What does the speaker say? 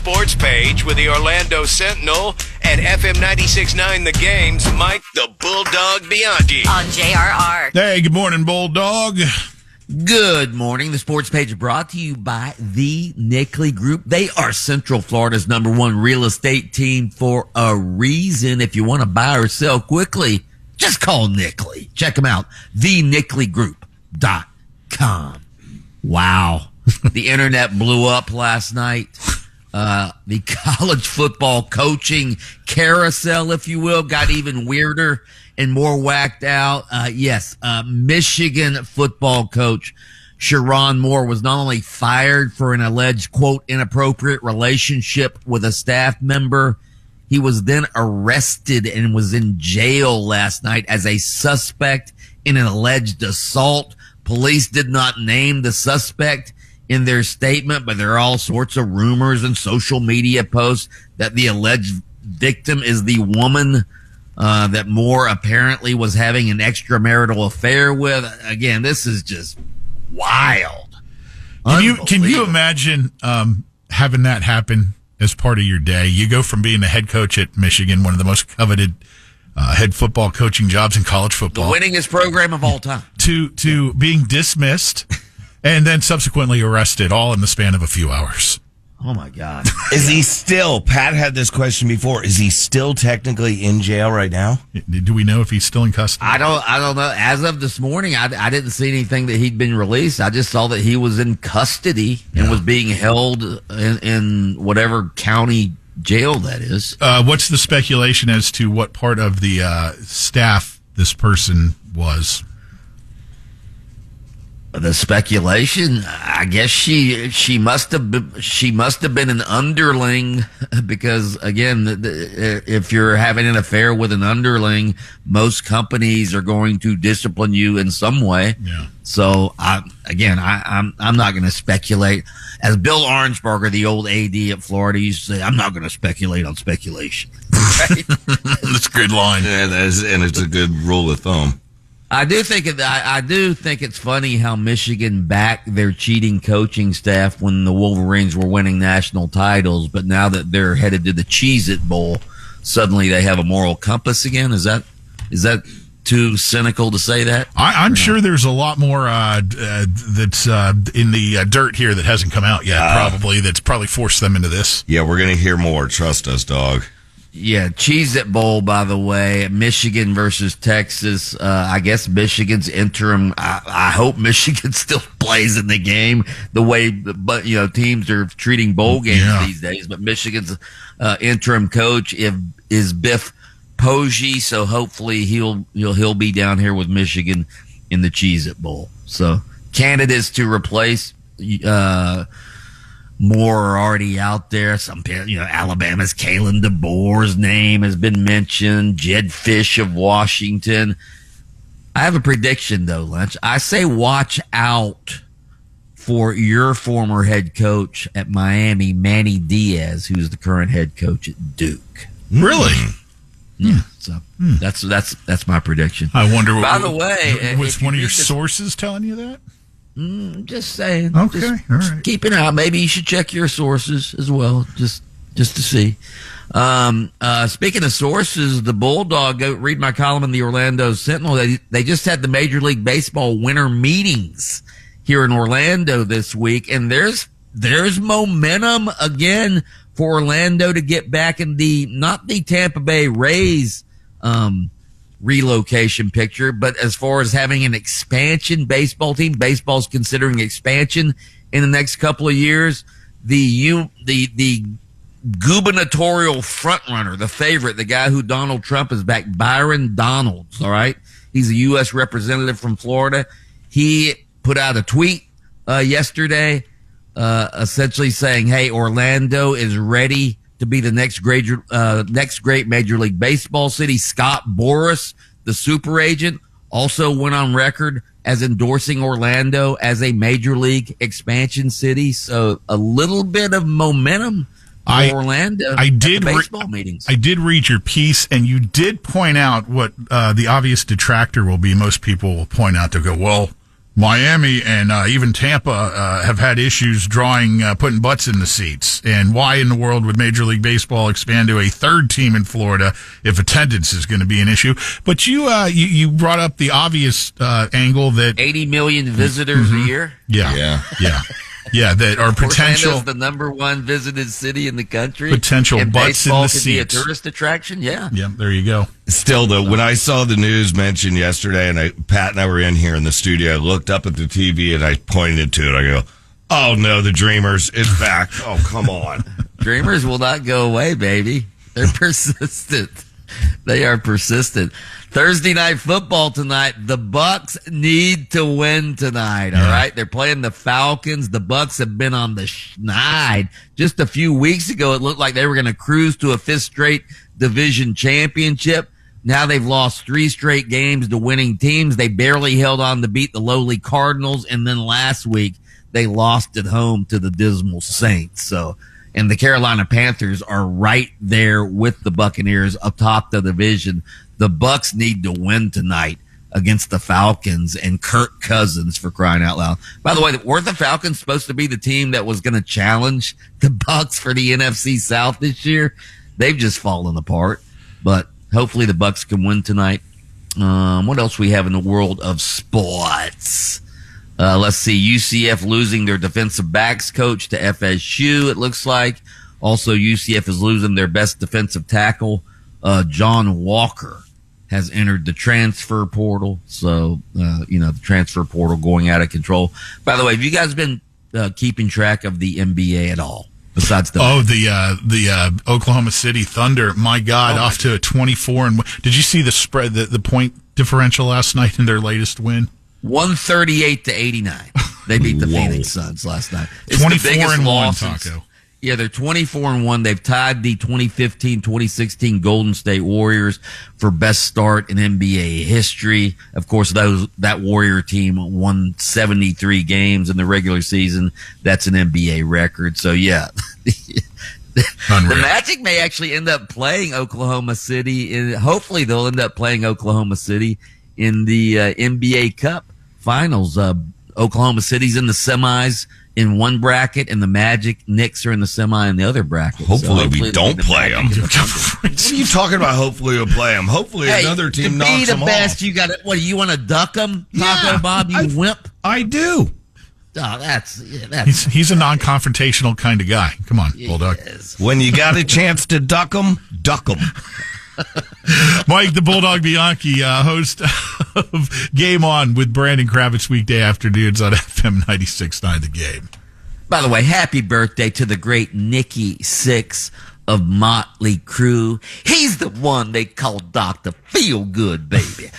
sports page with the Orlando Sentinel and FM 96.9 The Game's Mike the Bulldog Bianchi. On JRR. Hey, good morning, Bulldog. Good morning. The sports page is brought to you by the Nickley Group. They are Central Florida's #1 real estate team for a reason. If you want to buy or sell quickly, just call Nickley. Check them out. TheNickleyGroup.com. Wow. The internet blew up last night. The college football coaching carousel, if you will, got even weirder and more whacked out. Michigan football coach Sherrone Moore was not only fired for an alleged, quote, inappropriate relationship with a staff member, he was then arrested and was in jail last night as a suspect in an alleged assault. Police did not name the suspect in their statement, but there are all sorts of rumors and social media posts that the alleged victim is the woman that Moore apparently was having an extramarital affair with. Again, this is just wild. Can you imagine having that happen as part of your day? You go from being the head coach at Michigan, one of the most coveted head football coaching jobs in college football, the winningest program of all time, to being dismissed and then subsequently arrested, all in the span of a few hours. Oh, my God. Is he still, Pat had this question before, is he still technically in jail right now? Do we know if he's still in custody? I don't know. As of this morning, I didn't see anything that he'd been released. I just saw that he was in custody and was being held in whatever county jail that is. What's the speculation as to what part of the staff this person was? The speculation, I guess she must have been an underling, because again, if you're having an affair with an underling, most companies are going to discipline you in some way. Yeah. So I'm not going to speculate. As Bill Arnsberger, the old AD at Florida, used to say, I'm not going to speculate on speculation. Right? That's a good line. Yeah, and it's a good rule of thumb. I do think it's funny how Michigan backed their cheating coaching staff when the Wolverines were winning national titles, but now that they're headed to the Cheez-It Bowl, suddenly they have a moral compass again. Is that too cynical to say that? I'm sure there's a lot more that's in the dirt here that hasn't come out yet, that's probably forced them into this. Yeah, we're going to hear more. Trust us, dog. Yeah, Cheez-It Bowl, by the way, Michigan versus Texas. I guess Michigan's interim. I hope Michigan still plays in the game the way, but teams are treating bowl games these days. But Michigan's interim coach is Biff Poggi, so hopefully he'll be down here with Michigan in the Cheez-It Bowl. So candidates to replace Moore are already out there. Alabama's Kalen DeBoer's name has been mentioned. Jed Fish of Washington. I have a prediction, though, Lynch. I say watch out for your former head coach at Miami, Manny Diaz, who's the current head coach at Duke. Really? Yeah. So that's my prediction. I wonder. By the way, was one of your sources telling you that? Just saying. Okay, all right. Keep an eye. Maybe you should check your sources as well, just to see. Speaking of sources, the Bulldog, go read my column in the Orlando Sentinel. They just had the Major League Baseball winter meetings here in Orlando this week, and there's momentum again for Orlando to get back in not the Tampa Bay Rays relocation picture, but as far as having an expansion baseball team, baseball's considering expansion in the next couple of years. The gubernatorial frontrunner, the favorite, the guy who Donald Trump has backed, Byron Donalds, all right? He's a U.S. representative from Florida. He put out a tweet yesterday essentially saying, hey, Orlando is ready to be the next great Major League Baseball city. Scott Boras, the super agent, also went on record as endorsing Orlando as a Major League expansion city. So a little bit of momentum for Orlando at the baseball meetings. I did read your piece, and you did point out what the obvious detractor will be. Most people will point out, to go, well, Miami and even Tampa have had issues putting butts in the seats. And why in the world would Major League Baseball expand to a third team in Florida if attendance is going to be an issue? But you brought up the obvious angle that 80 million visitors a year. Yeah. That are potential. Orlando's the number one visited city in the country. Potential and butts in the could be a seats. tourist attraction. Yeah. There you go. Still, though, when I saw the news mentioned yesterday, and Pat and I were in here in the studio, I looked up at the TV and I pointed to it. I go, "Oh no, the Dreamers is back! Oh come on, Dreamers will not go away, baby. They're persistent. They are persistent." Thursday night football tonight. The Bucks need to win tonight. All right, they're playing the Falcons. The Bucks have been on the schneid. Just a few weeks ago, it looked like they were going to cruise to a fifth straight division championship. Now they've lost 3 straight games to winning teams. They barely held on to beat the lowly Cardinals, and then last week they lost at home to the dismal Saints. And the Carolina Panthers are right there with the Buccaneers atop the division. The Bucks need to win tonight against the Falcons and Kirk Cousins, for crying out loud. By the way, weren't the Falcons supposed to be the team that was going to challenge the Bucks for the NFC South this year? They've just fallen apart. But hopefully the Bucks can win tonight. What else we have in the world of sports? Let's see. UCF losing their defensive backs coach to FSU, it looks like. Also, UCF is losing their best defensive tackle. John Walker has entered the transfer portal. So, the transfer portal going out of control. By the way, have you guys been keeping track of the NBA at all? Besides the Oklahoma City Thunder, my God, off to a 24. And did you see the spread, the point differential last night in their latest win? 138-89. They beat the Phoenix Suns last night. It's 24-1, Taco. Yeah, they're 24-1. They've tied the 2015-2016 Golden State Warriors for best start in NBA history. Of course, that Warrior team won 73 games in the regular season. That's an NBA record. So, yeah. The Magic may actually end up playing Oklahoma City. Hopefully, they'll end up playing Oklahoma City in the NBA Cup Finals. Oklahoma City's in the semis in one bracket, and the Magic Knicks are in the semi in the other bracket. Hopefully we don't play them. What are you talking about? Hopefully we'll play them. Hopefully another team knocks them off. To be the best, you got to. What do you want to duck them, Taco Bob? You wimp. I do. Oh, that's he's a non-confrontational kind of guy. Come on, Bulldog. When you got a chance to duck them, duck them. Mike the Bulldog Bianchi, host of Game On with Brandon Kravitz weekday afternoons on FM 96.9 The Game. By the way, happy birthday to the great Nikki Sixx of Motley Crue. He's the one they call Dr. Feelgood, baby.